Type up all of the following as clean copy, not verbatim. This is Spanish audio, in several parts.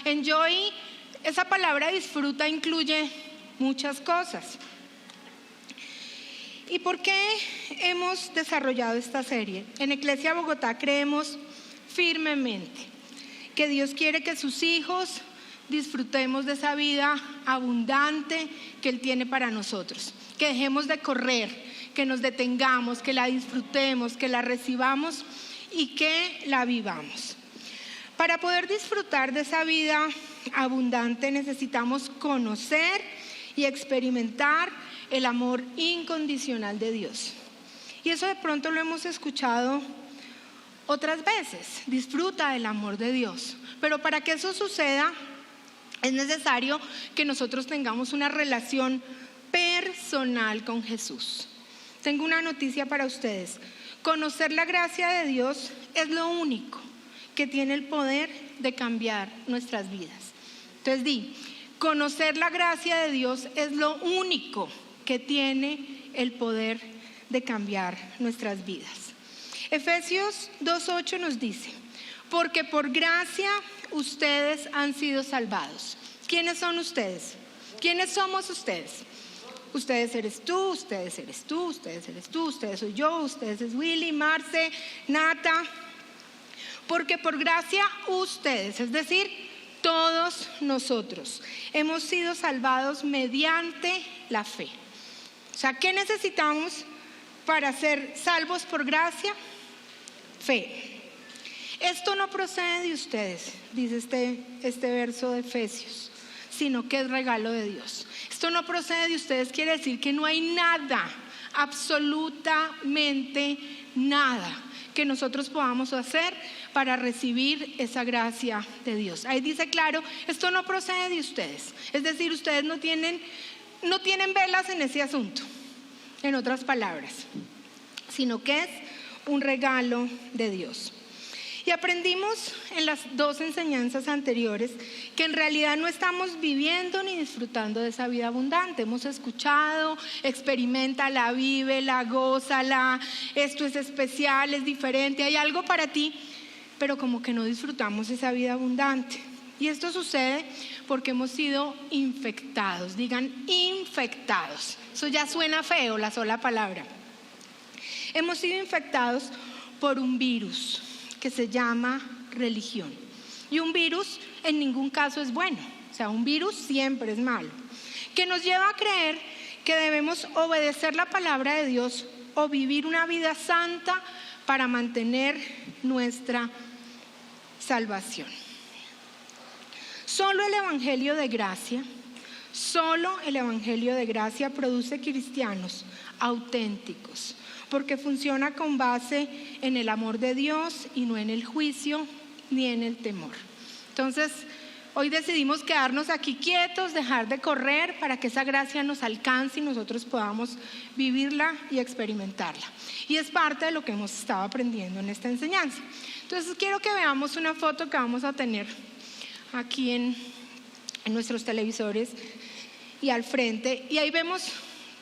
Enjoy, esa palabra disfruta incluye muchas cosas. ¿Y por qué hemos desarrollado esta serie? En Iglesia Bogotá creemos firmemente que Dios quiere que sus hijos disfrutemos de esa vida abundante que Él tiene para nosotros. Que dejemos de correr, que nos detengamos, que la disfrutemos, que la recibamos y que la vivamos. Para poder disfrutar de esa vida abundante necesitamos conocer y experimentar el amor incondicional de Dios. Y eso de pronto lo hemos escuchado otras veces. Disfruta del amor de Dios. Pero para que eso suceda, es necesario que nosotros tengamos una relación personal con Jesús. Tengo una noticia para ustedes. Conocer la gracia de Dios es lo único que tiene el poder de cambiar nuestras vidas. Entonces conocer la gracia de Dios es lo único que tiene el poder de cambiar nuestras vidas. Efesios 2:8 nos dice: porque por gracia ustedes han sido salvados. ¿Quiénes son ustedes? ¿Quiénes somos ustedes? Ustedes eres tú, ustedes eres tú, ustedes eres tú, ustedes soy yo, ustedes es Willy, Marce, Nata. Porque por gracia ustedes, es decir, todos nosotros, hemos sido salvados mediante la fe. O sea, ¿qué necesitamos para ser salvos por gracia? Fe. Esto no procede de ustedes, dice este verso de Efesios, sino que es regalo de Dios. Esto no procede de ustedes, quiere decir que no hay nada, absolutamente nada que nosotros podamos hacer para recibir esa gracia de Dios. Ahí dice claro, esto no procede de ustedes, es decir, ustedes no tienen velas en ese asunto, en otras palabras, sino que es un regalo de Dios. Y aprendimos en las dos enseñanzas anteriores que en realidad no estamos viviendo ni disfrutando de esa vida abundante. Hemos escuchado, experiméntala, vívela, gózala, esto es especial, es diferente, hay algo para ti, pero como que no disfrutamos esa vida abundante. Y esto sucede porque hemos sido infectados, digan infectados. Eso ya suena feo, la sola palabra. Hemos sido infectados por un virus que se llama religión. Y un virus en ningún caso es bueno, o sea, un virus siempre es malo, que nos lleva a creer que debemos obedecer la palabra de Dios o vivir una vida santa para mantener nuestra salvación. Solo el Evangelio de gracia produce cristianos auténticos, porque funciona con base en el amor de Dios y no en el juicio ni en el temor. Entonces, hoy decidimos quedarnos aquí quietos, dejar de correr para que esa gracia nos alcance y nosotros podamos vivirla y experimentarla. Y es parte de lo que hemos estado aprendiendo en esta enseñanza. Entonces, quiero que veamos una foto que vamos a tener aquí en nuestros televisores y al frente. Y ahí vemos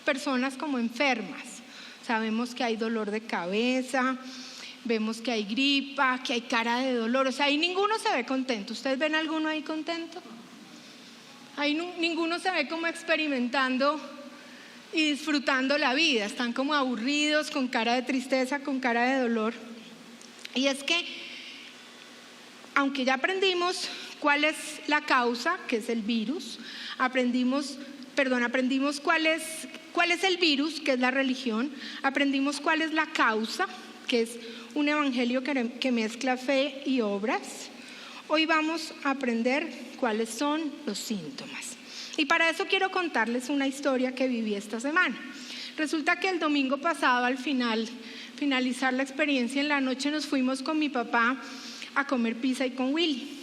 personas como enfermas. Sabemos que hay dolor de cabeza, vemos que hay gripa, que hay cara de dolor. O sea, ahí ninguno se ve contento. ¿Ustedes ven alguno ahí contento? Ahí ninguno se ve como experimentando y disfrutando la vida. Están como aburridos, con cara de tristeza, con cara de dolor. Y es que, aunque ya aprendimos cuál es la causa, que es el virus, aprendimos cuál es el virus, que es la religión, aprendimos cuál es la causa, que es un evangelio que mezcla fe y obras. Hoy vamos a aprender cuáles son los síntomas. Y para eso quiero contarles una historia que viví esta semana. Resulta que el domingo pasado, al finalizar la experiencia en la noche, nos fuimos con mi papá a comer pizza y con Willy.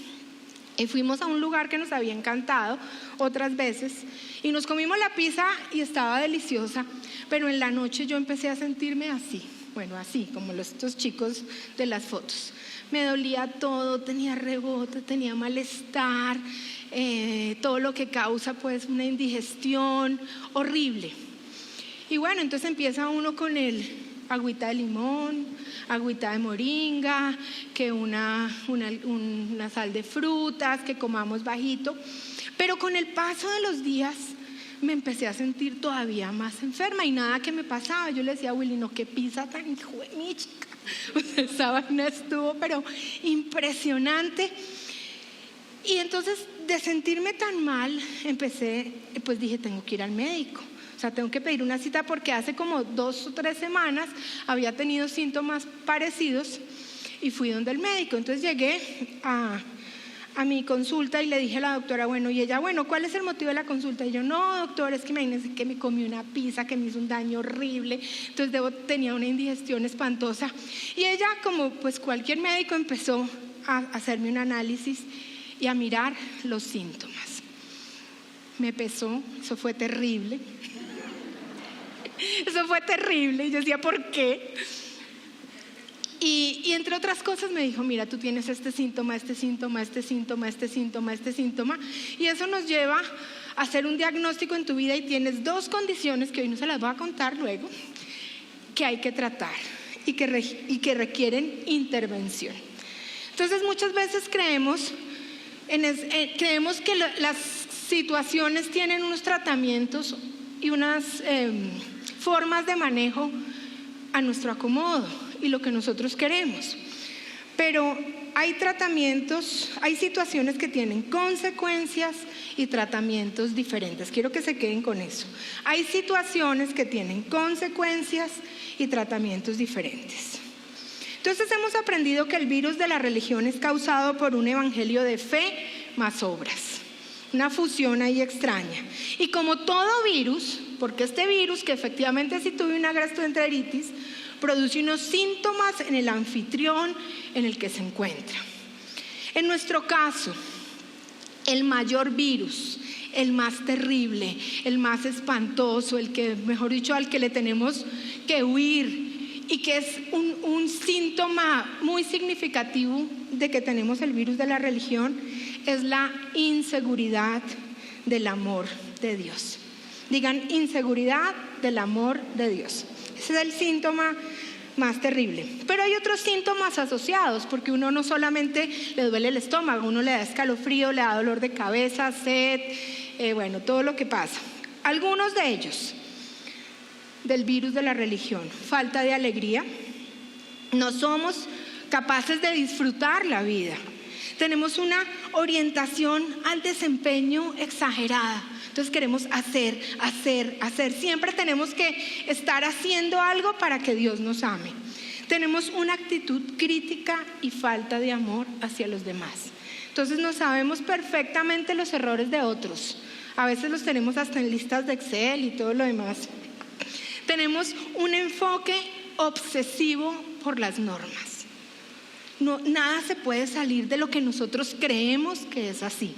Y fuimos a un lugar que nos había encantado otras veces y nos comimos la pizza y estaba deliciosa, pero en la noche yo empecé a sentirme así, como estos chicos de las fotos. Me dolía todo, tenía rebote, tenía malestar, todo lo que causa pues una indigestión horrible. Y bueno, entonces empieza uno con el agüita de limón, agüita de moringa, que una sal de frutas, que comamos bajito. Pero con el paso de los días me empecé a sentir todavía más enferma y nada que me pasaba. Yo le decía a Willy, no, qué pizza tan hijo de mi chica. O sea, esa vaina estuvo pero impresionante. Y entonces de sentirme tan mal pues dije, tengo que ir al médico. O sea, tengo que pedir una cita porque hace como 2 o 3 semanas había tenido síntomas parecidos y fui donde el médico. Entonces llegué a mi consulta y le dije a la doctora, bueno, y ella, bueno, ¿cuál es el motivo de la consulta? Y yo, no, doctor, es que imagínense que me comí una pizza que me hizo un daño horrible, entonces tenía una indigestión espantosa. Y ella, como pues cualquier médico, empezó a hacerme un análisis y a mirar los síntomas. Me pesó, eso fue terrible. Eso fue terrible, y yo decía, ¿por qué? Y entre otras cosas me dijo, mira, tú tienes este síntoma, este síntoma, este síntoma, este síntoma, este síntoma, y eso nos lleva a hacer un diagnóstico en tu vida y tienes 2 condiciones que hoy no se las voy a contar luego, que hay que tratar y que requieren intervención. Entonces muchas veces creemos que las situaciones tienen unos tratamientos y unas formas de manejo a nuestro acomodo y lo que nosotros queremos. Pero hay tratamientos, hay situaciones que tienen consecuencias y tratamientos diferentes. Quiero que se queden con eso. Hay situaciones que tienen consecuencias y tratamientos diferentes. Entonces hemos aprendido que el virus de la religión es causado por un evangelio de fe más obras. Una fusión ahí extraña. Y como todo virus, porque este virus, que efectivamente sí tuve una gastroenteritis, produce unos síntomas en el anfitrión en el que se encuentra. En nuestro caso, el mayor virus, el más terrible, el más espantoso, el que, mejor dicho, al que le tenemos que huir y que es un síntoma muy significativo de que tenemos el virus de la religión, es la inseguridad del amor de Dios. Digan, inseguridad del amor de Dios. Ese es el síntoma más terrible. Pero hay otros síntomas asociados, porque uno no solamente le duele el estómago, uno le da escalofrío, le da dolor de cabeza, sed, bueno, todo lo que pasa. Algunos de ellos del virus de la religión: falta de alegría, no somos capaces de disfrutar la vida, tenemos una orientación al desempeño exagerada. Entonces queremos hacer. Siempre tenemos que estar haciendo algo para que Dios nos ame. Tenemos una actitud crítica y falta de amor hacia los demás. Entonces no sabemos perfectamente los errores de otros. A veces los tenemos hasta en listas de Excel y todo lo demás. Tenemos un enfoque obsesivo por las normas. No, nada se puede salir de lo que nosotros creemos que es así.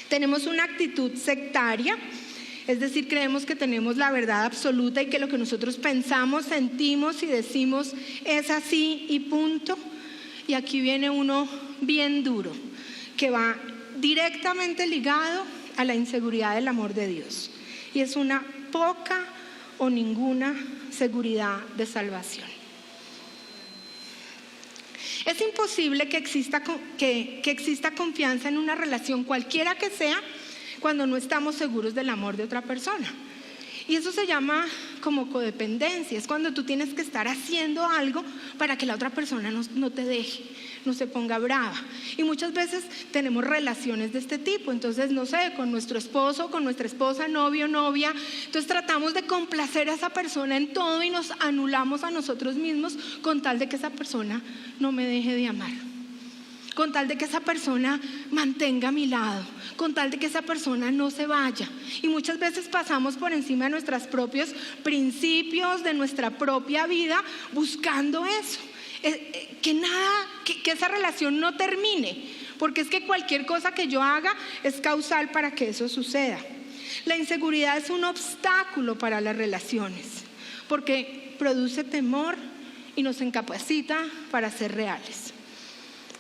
Tenemos una actitud sectaria, es decir, creemos que tenemos la verdad absoluta y que lo que nosotros pensamos, sentimos y decimos es así y punto. Y aquí viene uno bien duro, que va directamente ligado a la inseguridad del amor de Dios. Y es una poca o ninguna seguridad de salvación. Es imposible que exista confianza en una relación, cualquiera que sea, cuando no estamos seguros del amor de otra persona. Y eso se llama como codependencia. Es cuando tú tienes que estar haciendo algo para que la otra persona no te deje, no se ponga brava. Y muchas veces tenemos relaciones de este tipo. Entonces, no sé, con nuestro esposo, con nuestra esposa, novio, novia. Entonces tratamos de complacer a esa persona en todo y nos anulamos a nosotros mismos con tal de que esa persona no me deje de amar, con tal de que esa persona mantenga a mi lado, con tal de que esa persona no se vaya. Y muchas veces pasamos por encima de nuestros propios principios, de nuestra propia vida, buscando eso, que esa relación no termine, porque es que cualquier cosa que yo haga es causal para que eso suceda. La inseguridad es un obstáculo para las relaciones, porque produce temor y nos incapacita para ser reales.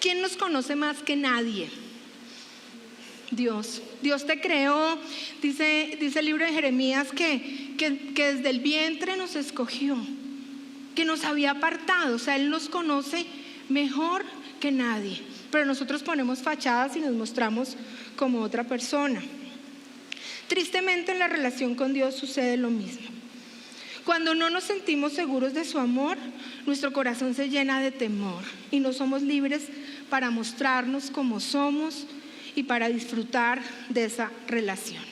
¿Quién nos conoce más que nadie? Dios. Dios te creó, dice el libro de Jeremías que desde el vientre nos escogió. que nos había apartado. O sea, Él nos conoce mejor que nadie, pero nosotros ponemos fachadas y nos mostramos como otra persona. Tristemente, en la relación con Dios sucede lo mismo. Cuando no nos sentimos seguros de su amor, nuestro corazón se llena de temor y no somos libres para mostrarnos como somos y para disfrutar de esa relación.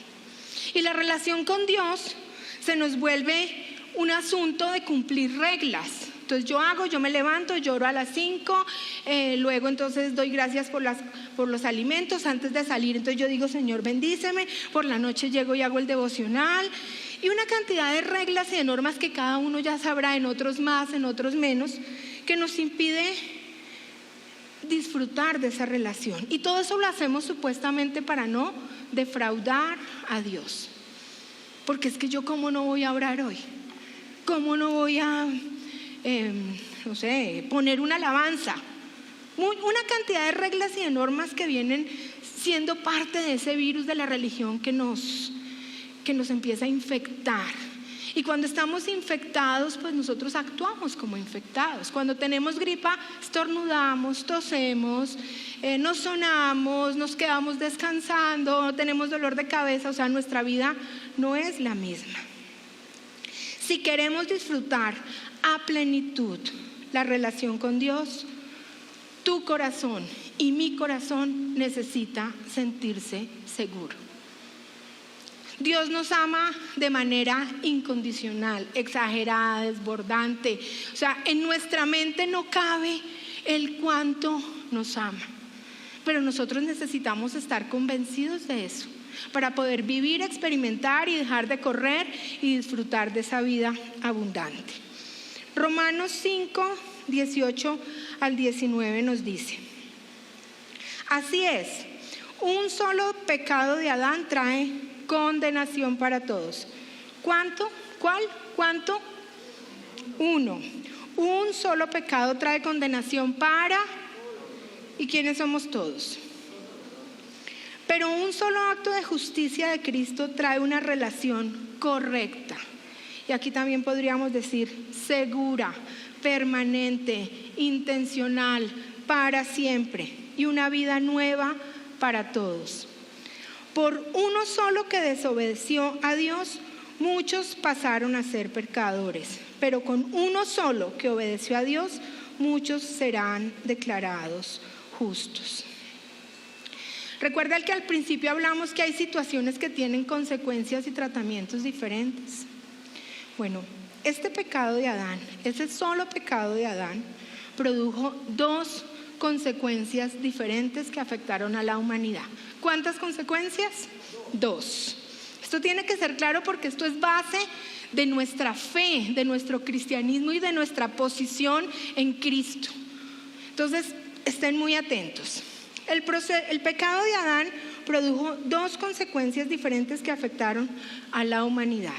Y la relación con Dios se nos vuelve un asunto de cumplir reglas. Entonces yo me levanto, lloro a las 5, luego entonces doy gracias por los alimentos antes de salir. Entonces yo digo, Señor, bendíceme. Por la noche llego y hago el devocional. Y una cantidad de reglas y de normas que cada uno ya sabrá, en otros más, en otros menos, que nos impide disfrutar de esa relación. Y todo eso lo hacemos supuestamente para no defraudar a Dios. Porque es que yo, ¿cómo no voy a orar hoy? ¿Cómo no voy a, poner una alabanza? Una cantidad de reglas y de normas que vienen siendo parte de ese virus de la religión que nos empieza a infectar. Y cuando estamos infectados, pues nosotros actuamos como infectados. Cuando tenemos gripa, estornudamos, tosemos, nos sonamos, nos quedamos descansando, tenemos dolor de cabeza. O sea, nuestra vida no es la misma. Si queremos disfrutar a plenitud la relación con Dios, tu corazón y mi corazón necesita sentirse seguro. Dios nos ama de manera incondicional, exagerada, desbordante. O sea, en nuestra mente no cabe el cuánto nos ama. Pero nosotros necesitamos estar convencidos de eso para poder vivir, experimentar y dejar de correr y disfrutar de esa vida abundante. Romanos 5, 18 al 19 nos dice: así es, un solo pecado de Adán trae condenación para todos. ¿Cuánto? ¿Cuál? ¿Cuánto? Uno. Un solo pecado trae condenación para... ¿Y quiénes somos todos? Pero un solo acto de justicia de Cristo trae una relación correcta. Y aquí también podríamos decir segura, permanente, intencional, para siempre. Y una vida nueva para todos. Por uno solo que desobedeció a Dios, muchos pasaron a ser pecadores, pero con uno solo que obedeció a Dios, muchos serán declarados justos. Recuerda que al principio hablamos que hay situaciones que tienen consecuencias y tratamientos diferentes. Bueno, este pecado de Adán, ese solo pecado de Adán, produjo dos consecuencias diferentes que afectaron a la humanidad. ¿Cuántas consecuencias? Dos. Esto tiene que ser claro porque esto es base de nuestra fe, de nuestro cristianismo y de nuestra posición en Cristo. Entonces, estén muy atentos. El pecado de Adán produjo dos consecuencias diferentes que afectaron a la humanidad.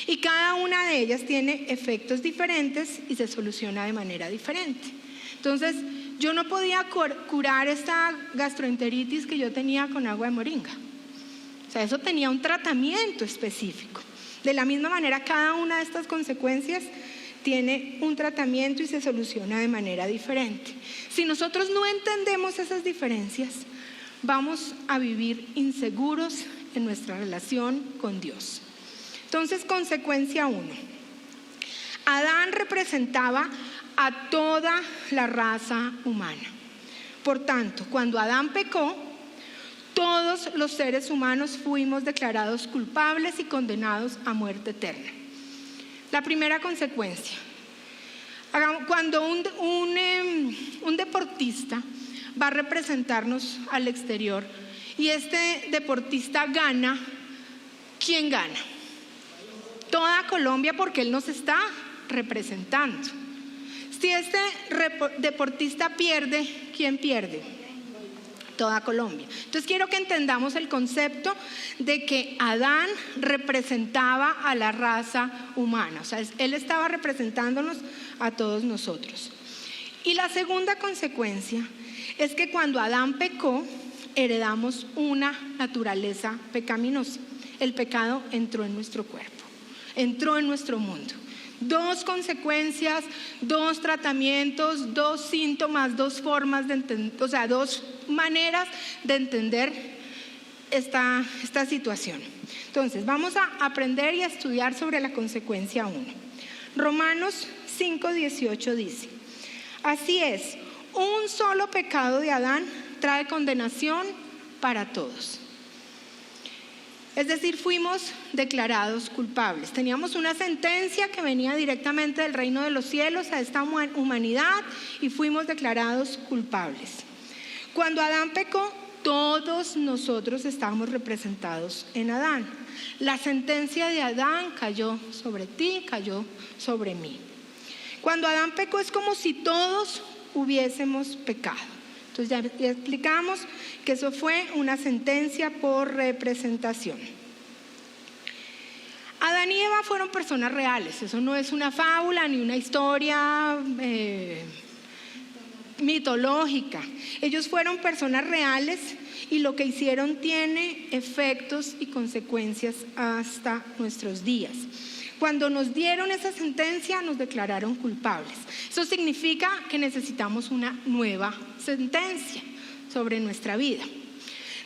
Y cada una de ellas tiene efectos diferentes y se soluciona de manera diferente. Entonces, yo no podía curar esta gastroenteritis que yo tenía con agua de moringa. O sea, eso tenía un tratamiento específico. De la misma manera, cada una de estas consecuencias tiene un tratamiento y se soluciona de manera diferente. Si nosotros no entendemos esas diferencias, vamos a vivir inseguros en nuestra relación con Dios. Entonces, consecuencia 1. Adán representaba a toda la raza humana. Por tanto, cuando Adán pecó, todos los seres humanos fuimos declarados culpables y condenados a muerte eterna. La primera consecuencia: cuando un deportista va a representarnos al exterior y este deportista gana, ¿quién gana? Toda Colombia, porque él nos está representando. Si este deportista pierde, ¿quién pierde? Toda Colombia. Entonces quiero que entendamos el concepto de que Adán representaba a la raza humana. O sea, él estaba representándonos a todos nosotros. Y la segunda consecuencia es que cuando Adán pecó, heredamos una naturaleza pecaminosa. El pecado entró en nuestro cuerpo, entró en nuestro mundo. 2 consecuencias, 2 tratamientos, 2 síntomas, 2 formas de entender, o sea, 2 maneras de entender esta situación. Entonces, vamos a aprender y a estudiar sobre la consecuencia 1. Romanos 5:18 dice: así es, un solo pecado de Adán trae condenación para todos. Es decir, fuimos declarados culpables. Teníamos una sentencia que venía directamente del reino de los cielos a esta humanidad y fuimos declarados culpables. Cuando Adán pecó, todos nosotros estábamos representados en Adán. La sentencia de Adán cayó sobre ti, cayó sobre mí. Cuando Adán pecó es como si todos hubiésemos pecado. Entonces ya explicamos que eso fue una sentencia por representación. Adán y Eva fueron personas reales, eso no es una fábula ni una historia mitológica. Ellos fueron personas reales y lo que hicieron tiene efectos y consecuencias hasta nuestros días. Cuando nos dieron esa sentencia, nos declararon culpables. Eso significa que necesitamos una nueva sentencia sobre nuestra vida.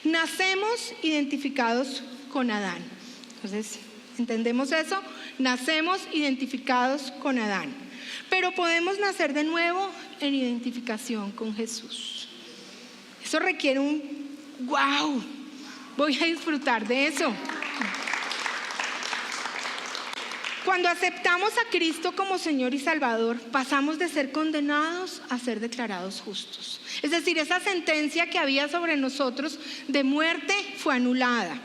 Nacemos identificados con Adán. Entonces, ¿entendemos eso? Nacemos identificados con Adán. Pero podemos nacer de nuevo en identificación con Jesús. Eso requiere un ¡wow! Voy a disfrutar de eso. Cuando aceptamos a Cristo como Señor y Salvador, pasamos de ser condenados a ser declarados justos. Es decir, esa sentencia que había sobre nosotros de muerte fue anulada.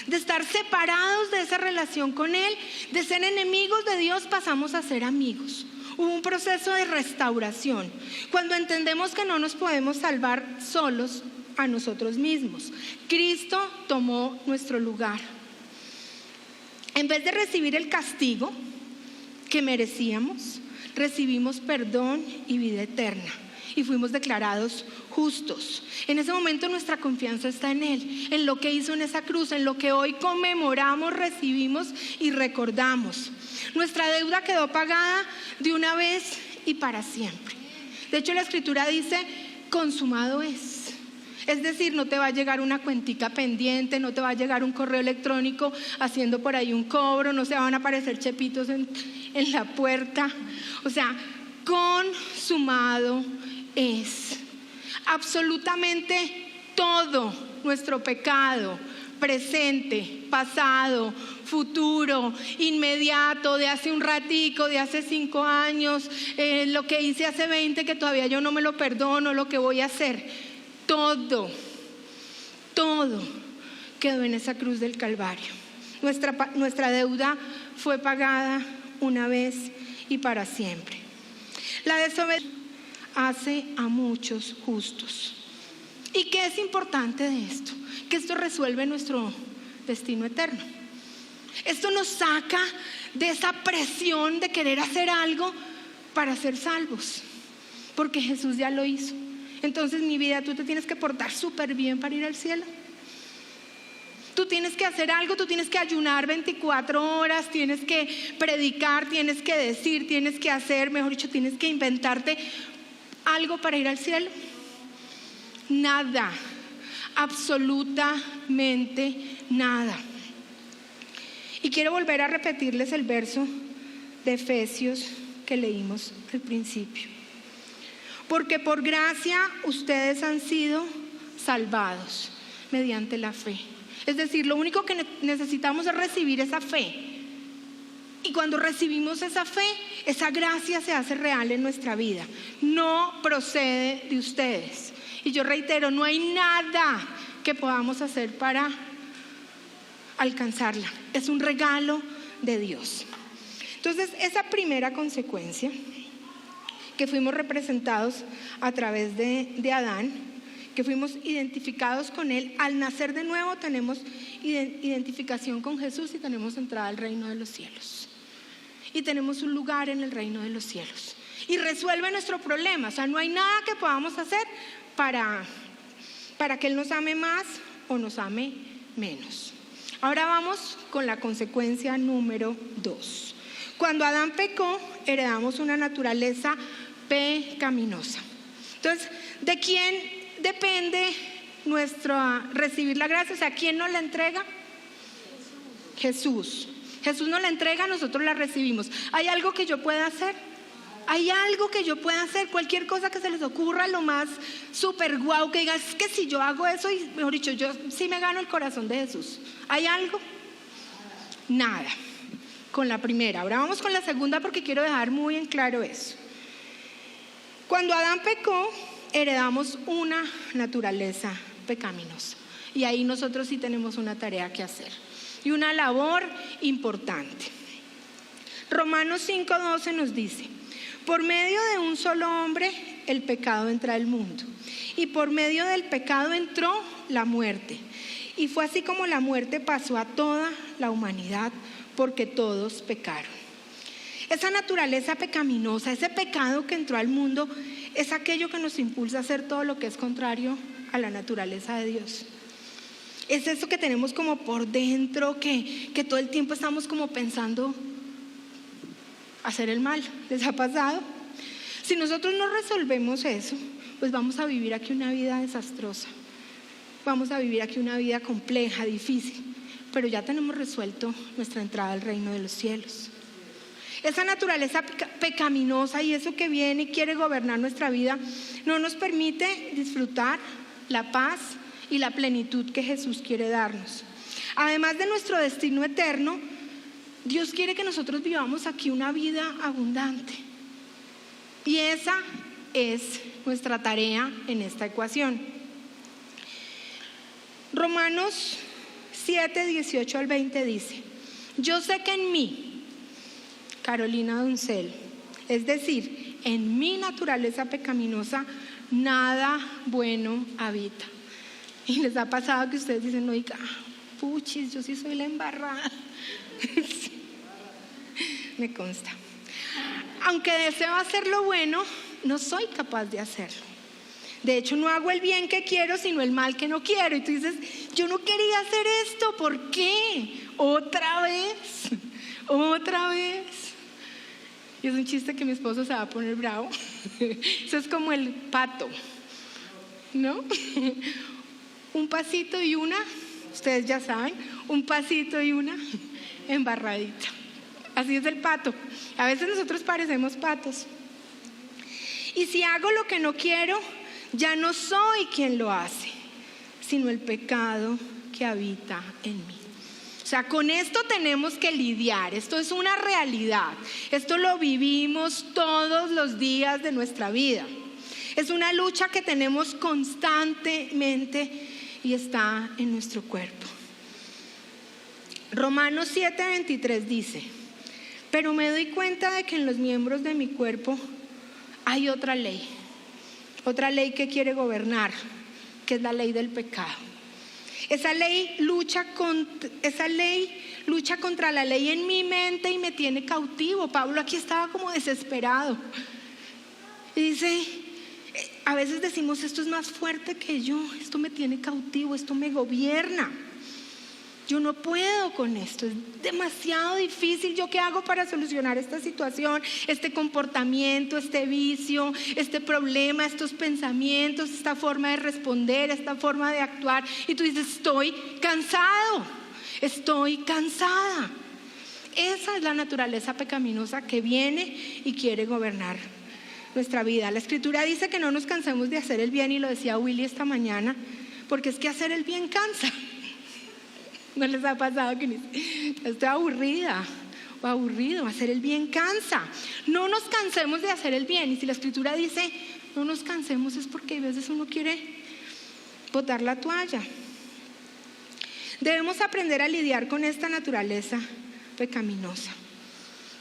De estar separados de esa relación con Él, de ser enemigos de Dios, pasamos a ser amigos. Hubo un proceso de restauración. Cuando entendemos que no nos podemos salvar solos a nosotros mismos, Cristo tomó nuestro lugar. En vez de recibir el castigo que merecíamos, recibimos perdón y vida eterna y fuimos declarados justos. En ese momento nuestra confianza está en Él, en lo que hizo en esa cruz, en lo que hoy conmemoramos, recibimos y recordamos. Nuestra deuda quedó pagada de una vez y para siempre. De hecho, la Escritura dice: consumado es. Es decir, no te va a llegar una cuentica pendiente, no te va a llegar un correo electrónico haciendo por ahí un cobro, no se van a aparecer chepitos en la puerta. O sea, consumado es. Absolutamente todo nuestro pecado, presente, pasado, futuro, inmediato, de hace un ratico, de hace 5 años, lo que hice hace 20 que todavía yo no me lo perdono, lo que voy a hacer. Todo quedó en esa cruz del Calvario. Nuestra deuda fue pagada una vez y para siempre. La desobediencia hace a muchos justos. ¿Y qué es importante de esto? Que esto resuelve nuestro destino eterno. Esto nos saca de esa presión de querer hacer algo para ser salvos, porque Jesús ya lo hizo. Entonces, mi vida, tú te tienes que portar súper bien para ir al cielo. Tú tienes que hacer algo, tú tienes que ayunar 24 horas, tienes que predicar, tienes que decir, tienes que hacer, mejor dicho, tienes que inventarte algo para ir al cielo. Nada, absolutamente nada. Y quiero volver a repetirles el verso de Efesios que leímos al principio. Porque por gracia ustedes han sido salvados mediante la fe. Es decir, lo único que necesitamos es recibir esa fe. Y cuando recibimos esa fe, esa gracia se hace real en nuestra vida. No procede de ustedes. Y yo reitero, no hay nada que podamos hacer para alcanzarla. Es un regalo de Dios. Entonces, esa primera consecuencia, que fuimos representados a través de Adán, que fuimos identificados con Él, al nacer de nuevo tenemos identificación con Jesús y tenemos entrada al reino de los cielos. Y tenemos un lugar en el reino de los cielos. Y resuelve nuestro problema. O sea, no hay nada que podamos hacer para que Él nos ame más o nos ame menos. Ahora vamos con la consecuencia número 2. Cuando Adán pecó, heredamos una naturaleza pecaminosa. Entonces, ¿de quién depende recibir la gracia? O sea, ¿quién nos la entrega? Jesús. Jesús nos la entrega, nosotros la recibimos. ¿Hay algo que yo pueda hacer? ¿Hay algo que yo pueda hacer? Cualquier cosa que se les ocurra, lo más súper guau, que digas, es que si yo hago eso, y mejor dicho, yo sí me gano el corazón de Jesús. ¿Hay algo? Nada. Con la primera. Ahora vamos con la segunda porque quiero dejar muy en claro eso. Cuando Adán pecó, heredamos una naturaleza pecaminosa. Y ahí nosotros sí tenemos una tarea que hacer. Y una labor importante. Romanos 5:12 nos dice: por medio de un solo hombre el pecado entra al mundo, y por medio del pecado entró la muerte, y fue así como la muerte pasó a toda la humanidad, porque todos pecaron. Esa naturaleza pecaminosa, ese pecado que entró al mundo, es aquello que nos impulsa a hacer todo lo que es contrario a la naturaleza de Dios. Es eso que tenemos como por dentro, que todo el tiempo estamos como pensando hacer el mal. ¿Les ha pasado? Si nosotros no resolvemos eso, pues vamos a vivir aquí una vida desastrosa. Vamos a vivir aquí una vida compleja, difícil, pero ya tenemos resuelto nuestra entrada al reino de los cielos. Esa naturaleza pecaminosa y eso que viene y quiere gobernar nuestra vida no nos permite disfrutar la paz y la plenitud que Jesús quiere darnos. Además de nuestro destino eterno, Dios quiere que nosotros vivamos aquí una vida abundante. Y esa es nuestra tarea en esta ecuación. Romanos 7:18-20 dice: yo sé que en mí, Carolina Doncel, es decir, en mi naturaleza pecaminosa, nada bueno habita. Y les ha pasado que ustedes dicen, oiga, puchis, yo sí soy la embarrada. Sí, me consta. Aunque deseo hacer lo bueno, no soy capaz de hacerlo. De hecho, no hago el bien que quiero, sino el mal que no quiero. Y tú dices, yo no quería hacer esto, ¿por qué? Otra vez. Y es un chiste que mi esposo se va a poner bravo. Eso es como el pato, ¿no? Un pasito y una, ustedes ya saben, un pasito y una embarradita. Así es el pato. A veces nosotros parecemos patos. Y si hago lo que no quiero, ya no soy quien lo hace, sino el pecado que habita en mí. O sea, con esto tenemos que lidiar. Esto es una realidad. Esto lo vivimos todos los días de nuestra vida. Es una lucha que tenemos constantemente y está en nuestro cuerpo. Romanos 7:23 dice: pero me doy cuenta de que en los miembros de mi cuerpo hay otra ley que quiere gobernar, que es la ley del pecado. Esa ley lucha contra la ley en mi mente y me tiene cautivo. Pablo aquí estaba como desesperado. Y dice, a veces decimos, esto es más fuerte que yo, esto me tiene cautivo, esto me gobierna. Yo no puedo con esto, es demasiado difícil. ¿Yo qué hago para solucionar esta situación, este comportamiento, este vicio, este problema, estos pensamientos, esta forma de responder, esta forma de actuar? Y tú dices, estoy cansada. Esa es la naturaleza pecaminosa que viene y quiere gobernar nuestra vida. La Escritura dice que no nos cansemos de hacer el bien, y lo decía Willy esta mañana, porque es que hacer el bien cansa. ¿No les ha pasado que estoy aburrida o aburrido? Hacer el bien cansa. No nos cansemos de hacer el bien. Y si la Escritura dice no nos cansemos, es porque a veces uno quiere botar la toalla. Debemos aprender a lidiar con esta naturaleza pecaminosa,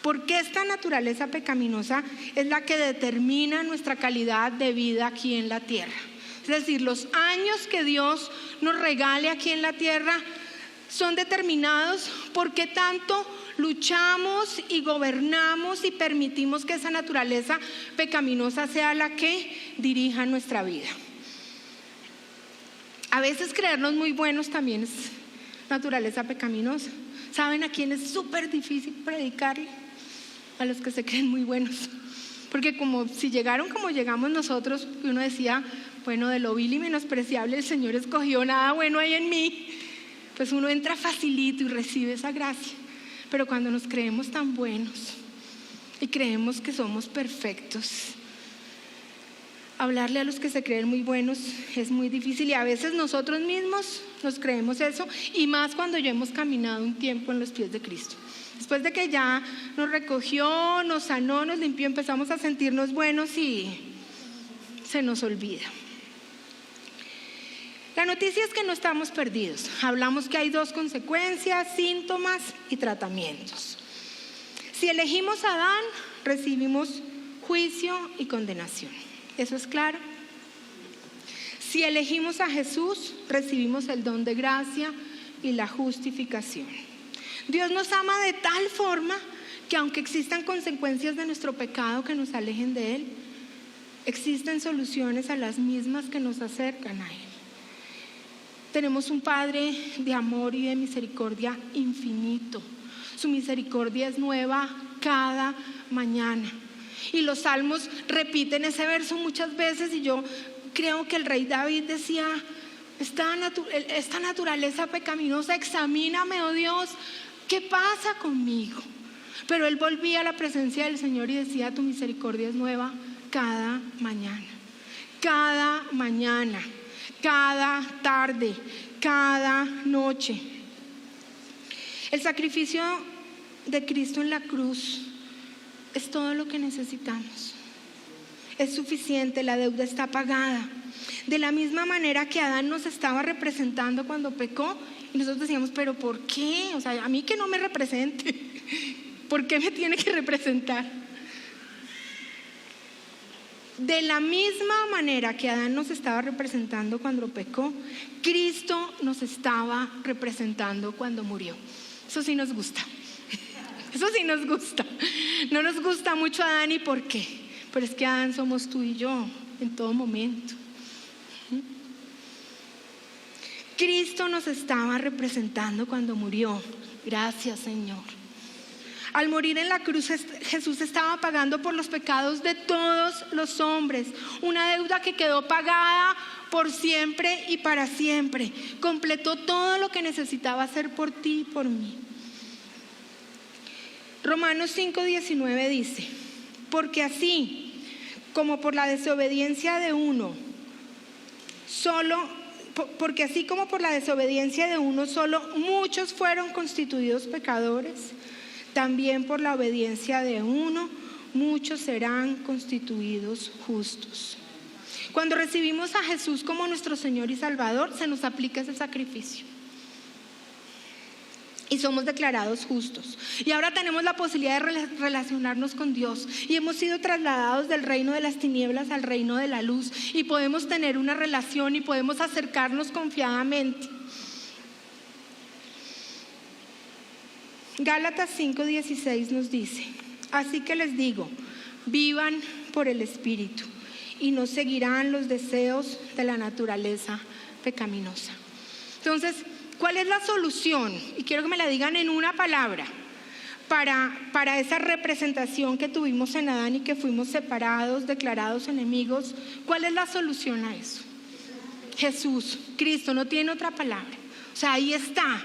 porque esta naturaleza pecaminosa es la que determina nuestra calidad de vida aquí en la tierra. Es decir, los años que Dios nos regale aquí en la tierra son determinados por qué tanto luchamos y gobernamos y permitimos que esa naturaleza pecaminosa sea la que dirija nuestra vida. A veces creernos muy buenos también es naturaleza pecaminosa. ¿Saben a quién es súper difícil predicarle? a los que se creen muy buenos. Porque como si llegaron como llegamos nosotros, uno decía, bueno, de lo vil y menospreciable el Señor escogió, nada bueno hay en mí. Pues uno entra facilito y recibe esa gracia. Pero cuando nos creemos tan buenos y creemos que somos perfectos, hablarle a los que se creen muy buenos es muy difícil, y a veces nosotros mismos nos creemos eso, y más cuando ya hemos caminado un tiempo en los pies de Cristo. Después de que ya nos recogió, nos sanó, nos limpió, empezamos a sentirnos buenos y se nos olvida. La noticia es que no estamos perdidos. Hablamos que hay 2 consecuencias, síntomas y tratamientos. Si elegimos a Adán, recibimos juicio y condenación. ¿Eso es claro? Si elegimos a Jesús, recibimos el don de gracia y la justificación. Dios nos ama de tal forma que aunque existan consecuencias de nuestro pecado que nos alejen de Él, existen soluciones a las mismas que nos acercan a Él. Tenemos un Padre de amor y de misericordia infinito. Su misericordia es nueva cada mañana. Y los salmos repiten ese verso muchas veces, y yo creo que el rey David decía, esta naturaleza pecaminosa, examíname, oh Dios, ¿qué pasa conmigo? Pero él volvía a la presencia del Señor y decía, tu misericordia es nueva cada mañana, cada mañana, cada tarde, cada noche. El sacrificio de Cristo en la cruz es todo lo que necesitamos. Es suficiente, la deuda está pagada. De la misma manera que Adán nos estaba representando cuando pecó, y nosotros decíamos, pero ¿por qué? O sea, a mí que no me represente. ¿Por qué me tiene que representar? De la misma manera que Adán nos estaba representando cuando pecó, Cristo nos estaba representando cuando murió. Eso sí nos gusta. Eso sí nos gusta. No nos gusta mucho Adán, ¿y por qué? Pero es que Adán somos tú y yo en todo momento. Cristo nos estaba representando cuando murió. Gracias, Señor. Al morir en la cruz, Jesús estaba pagando por los pecados de todos los hombres. Una deuda que quedó pagada por siempre y para siempre. Completó todo lo que necesitaba hacer por ti y por mí. Romanos 5:19 dice, porque así como por la desobediencia de uno solo muchos fueron constituidos pecadores, también por la obediencia de uno muchos serán constituidos justos. Cuando recibimos a Jesús como nuestro Señor y Salvador, se nos aplica ese sacrificio y somos declarados justos. Y ahora tenemos la posibilidad de relacionarnos con Dios, y hemos sido trasladados del reino de las tinieblas al reino de la luz, y podemos tener una relación y podemos acercarnos confiadamente. Gálatas 5:16 nos dice, así que les digo, vivan por el Espíritu y no seguirán los deseos de la naturaleza pecaminosa. Entonces, ¿cuál es la solución? Y quiero que me la digan en una palabra para esa representación que tuvimos en Adán y que fuimos separados, declarados enemigos. ¿Cuál es la solución a eso? Jesús, Cristo, no tiene otra palabra. O sea, ahí está,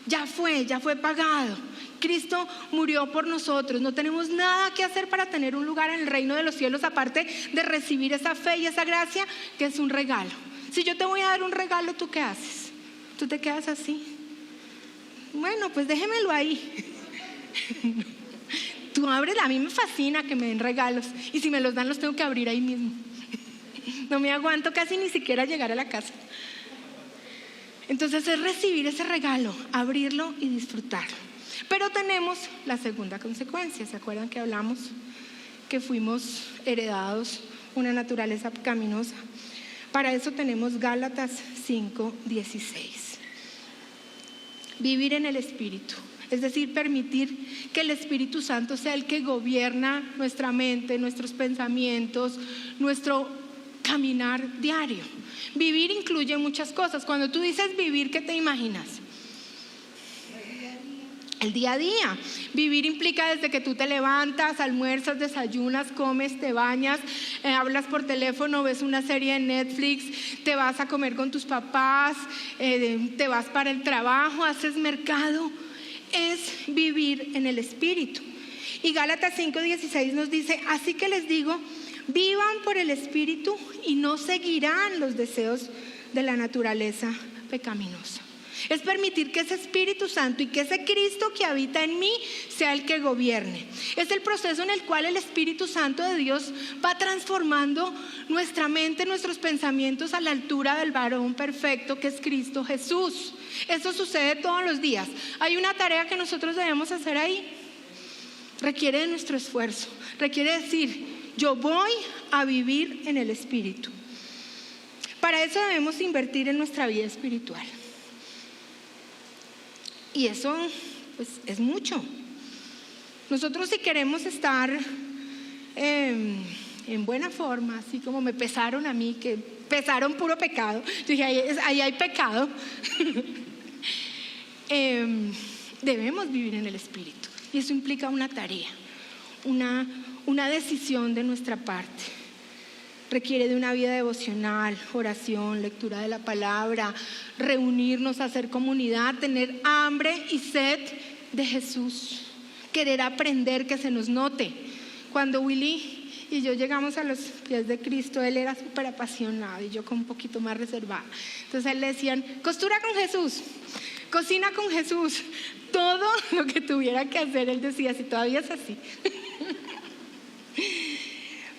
ya fue pagado. Cristo murió por nosotros. No tenemos nada que hacer para tener un lugar en el reino de los cielos, aparte de recibir esa fe y esa gracia que es un regalo. Si yo te voy a dar un regalo, ¿tú qué haces? ¿Tú te quedas así? Bueno, pues déjemelo ahí. Tú ábrela, a mí me fascina que me den regalos, y si me los dan los tengo que abrir ahí mismo. No me aguanto casi ni siquiera llegar a la casa. Entonces es recibir ese regalo, abrirlo y disfrutarlo. Pero tenemos la segunda consecuencia. ¿Se acuerdan que hablamos que fuimos heredados una naturaleza pecaminosa? Para eso tenemos Gálatas 5:16. Vivir en el Espíritu, es decir, permitir que el Espíritu Santo sea el que gobierna nuestra mente, nuestros pensamientos, nuestro caminar diario. Vivir incluye muchas cosas. Cuando tú dices vivir, ¿qué te imaginas? el día a día. Vivir implica desde que tú te levantas, almuerzas, desayunas, comes, te bañas, hablas por teléfono, ves una serie en Netflix, te vas a comer con tus papás, te vas para el trabajo, haces mercado. Es vivir en el Espíritu. Y Gálatas 5:16 nos dice: así que les digo, vivan por el Espíritu y no seguirán los deseos de la naturaleza pecaminosa. Es permitir que ese Espíritu Santo y que ese Cristo que habita en mí sea el que gobierne. Es el proceso en el cual el Espíritu Santo de Dios va transformando nuestra mente, nuestros pensamientos a la altura del varón perfecto que es Cristo Jesús. Eso sucede todos los días. Hay una tarea que nosotros debemos hacer ahí. Requiere de nuestro esfuerzo. Requiere decir: yo voy a vivir en el Espíritu. Para eso debemos invertir en nuestra vida espiritual. Y eso pues es mucho. Nosotros, si queremos estar en buena forma, así como me pesaron a mí, que pesaron puro pecado, yo dije: ahí hay pecado. Debemos vivir en el Espíritu. Y eso implica una tarea, una decisión de nuestra parte. Requiere de una vida devocional, oración, lectura de la palabra, reunirnos, hacer comunidad, tener hambre y sed de Jesús, querer aprender, que se nos note. Cuando Willy y yo llegamos a los pies de Cristo, él era súper apasionado y yo con un poquito más reservada. Entonces a él le decían: costura con Jesús, cocina con Jesús. Todo lo que tuviera que hacer, él decía, si todavía es así.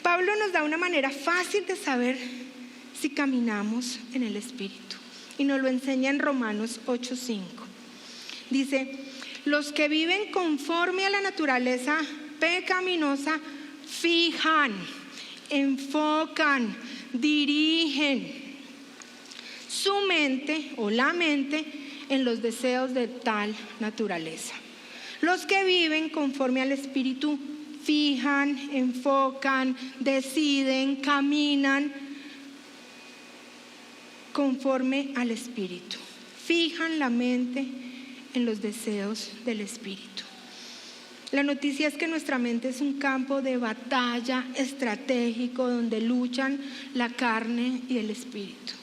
Pablo nos da una manera fácil de saber si caminamos en el Espíritu, y nos lo enseña en Romanos 8:5. Dice: los que viven conforme a la naturaleza pecaminosa fijan, enfocan, dirigen su mente o la mente en los deseos de tal naturaleza. Los que viven conforme al Espíritu fijan, enfocan, deciden, caminan conforme al Espíritu. Fijan la mente en los deseos del Espíritu. La noticia es que nuestra mente es un campo de batalla estratégico donde luchan la carne y el Espíritu.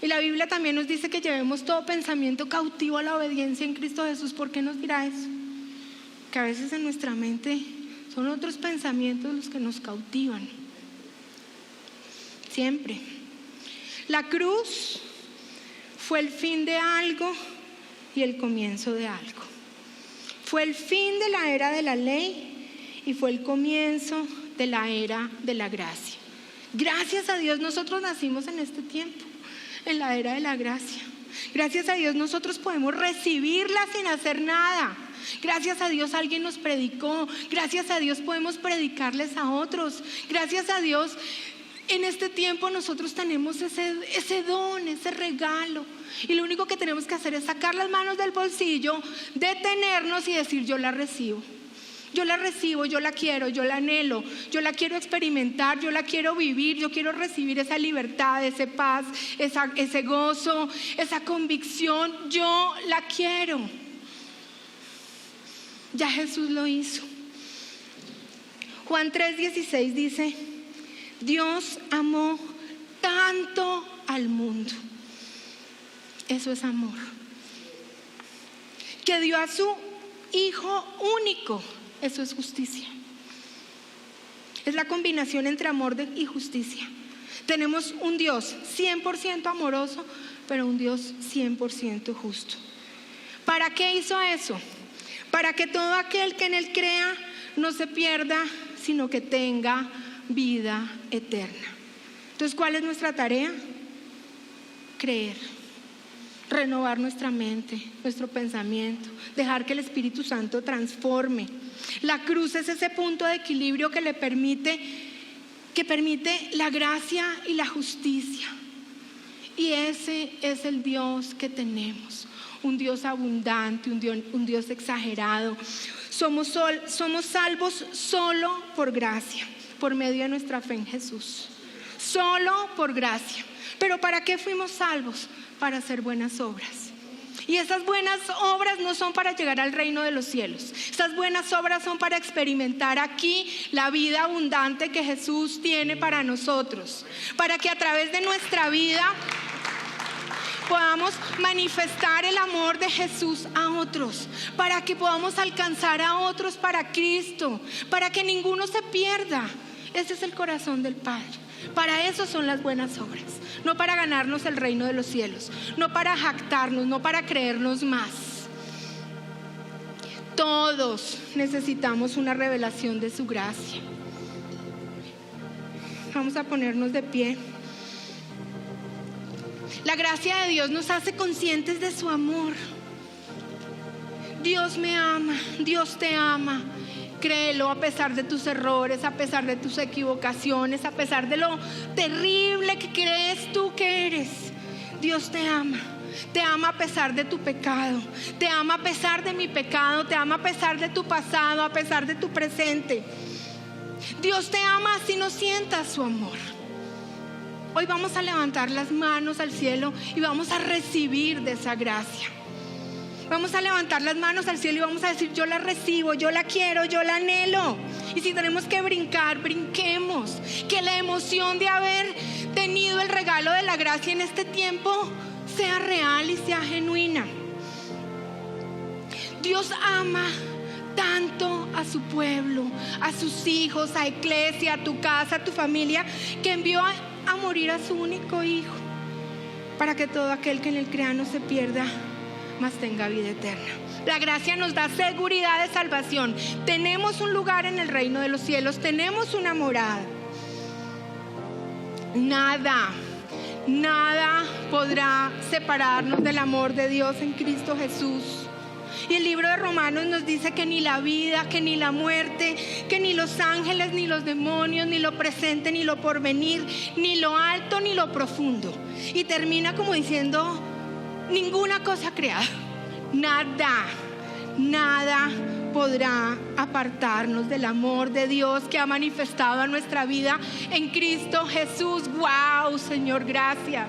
Y la Biblia también nos dice que llevemos todo pensamiento cautivo a la obediencia en Cristo Jesús. ¿Por qué nos dirá eso? Que a veces en nuestra mente son otros pensamientos los que nos cautivan. Siempre. La cruz fue el fin de algo y el comienzo de algo. Fue el fin de la era de la ley y fue el comienzo de la era de la gracia. Gracias a Dios nosotros nacimos en este tiempo, en la era de la gracia. Gracias a Dios nosotros podemos recibirla sin hacer nada. Gracias a Dios alguien nos predicó. Gracias a Dios podemos predicarles a otros. Gracias a Dios en este tiempo nosotros tenemos ese don, ese regalo. Y lo único que tenemos que hacer es sacar las manos del bolsillo, detenernos y decir: yo la recibo. Yo la recibo, yo la quiero, yo la anhelo, yo la quiero experimentar, yo la quiero vivir, yo quiero recibir esa libertad, esa paz, ese gozo, esa convicción. Yo la quiero. Ya Jesús lo hizo. Juan 3:16 dice: Dios amó tanto al mundo. Eso es amor. Que dio a su Hijo único. Eso es justicia. Es la combinación entre amor y justicia. Tenemos un Dios 100% amoroso, pero un Dios 100% justo. ¿Para qué hizo eso? Para que todo aquel que en Él crea no se pierda, sino que tenga vida eterna. Entonces, ¿cuál es nuestra tarea? Creer. Renovar nuestra mente, nuestro pensamiento, dejar que el Espíritu Santo transforme. La cruz es ese punto de equilibrio que permite la gracia y la justicia. Y ese es el Dios que tenemos, un Dios abundante, un Dios exagerado. Somos salvos solo por gracia, por medio de nuestra fe en Jesús. Solo por gracia. ¿Pero para qué fuimos salvos? Para hacer buenas obras. Y esas buenas obras no son para llegar al reino de los cielos. Esas buenas obras son para experimentar aquí la vida abundante que Jesús tiene para nosotros. Para que a través de nuestra vida podamos manifestar el amor de Jesús a otros. Para que podamos alcanzar a otros para Cristo. Para que ninguno se pierda. Ese es el corazón del Padre. Para eso son las buenas obras, no para ganarnos el reino de los cielos, no para jactarnos, no para creernos más. Todos necesitamos una revelación de su gracia. Vamos a ponernos de pie. La gracia de Dios nos hace conscientes de su amor. Dios me ama, Dios te ama. Créelo a pesar de tus errores, a pesar de tus equivocaciones, a pesar de lo terrible que crees tú que eres. Dios te ama. Te ama a pesar de tu pecado. Te ama a pesar de mi pecado. Te ama a pesar de tu pasado, a pesar de tu presente. Dios te ama así no sientas su amor. Hoy vamos a levantar las manos al cielo y vamos a recibir de esa gracia. Vamos a levantar las manos al cielo y vamos a decir: yo la recibo, yo la quiero, yo la anhelo. Y si tenemos que brincar, brinquemos. Que la emoción de haber tenido el regalo de la gracia en este tiempo sea real y sea genuina. Dios ama tanto a su pueblo, a sus hijos, a Iglesia, a tu casa, a tu familia, que envió a morir a su único hijo, para que todo aquel que en él crea no se pierda, mas tenga vida eterna. La gracia nos da seguridad de salvación. Tenemos un lugar en el reino de los cielos, tenemos una morada. Nada podrá separarnos del amor de Dios en Cristo Jesús. Y el libro de Romanos nos dice que ni la vida, que ni la muerte, que ni los ángeles, ni los demonios, ni lo presente, ni lo porvenir, ni lo alto, ni lo profundo. Y termina como diciendo: ninguna cosa creada, nada podrá apartarnos del amor de Dios que ha manifestado a nuestra vida en Cristo Jesús. ¡Wow, Señor! Gracias.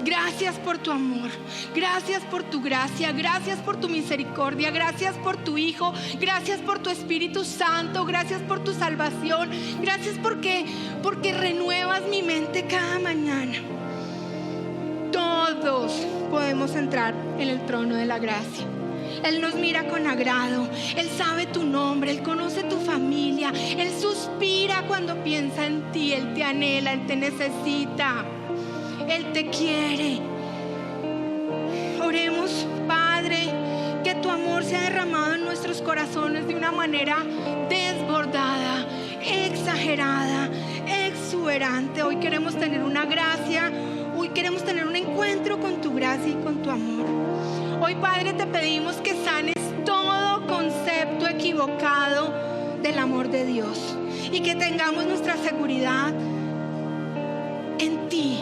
Gracias por tu amor, gracias por tu gracia, gracias por tu misericordia, gracias por tu Hijo, gracias por tu Espíritu Santo, gracias por tu salvación, gracias porque renuevas mi mente cada mañana. Todos podemos entrar en el trono de la gracia. Él nos mira con agrado, Él sabe tu nombre, Él conoce tu familia, Él suspira cuando piensa en ti, Él te anhela, Él te necesita, Él te quiere. Oremos, Padre, que tu amor sea derramado en nuestros corazones de una manera desbordada, exagerada, exuberante. Hoy queremos tener una gracia. Hoy queremos tener un encuentro con tu gracia y con tu amor. Hoy, Padre, te pedimos que sanes todo concepto equivocado del amor de Dios y que tengamos nuestra seguridad en ti,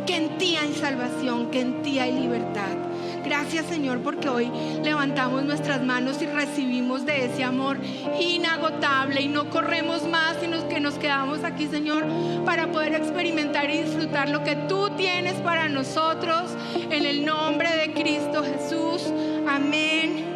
que en ti hay salvación, que en ti hay libertad. Gracias, Señor, porque hoy levantamos nuestras manos y recibimos de ese amor inagotable y no corremos más, sino que nos quedamos aquí, Señor, para poder experimentar y disfrutar lo que tú tienes para nosotros. En el nombre de Cristo Jesús. Amén.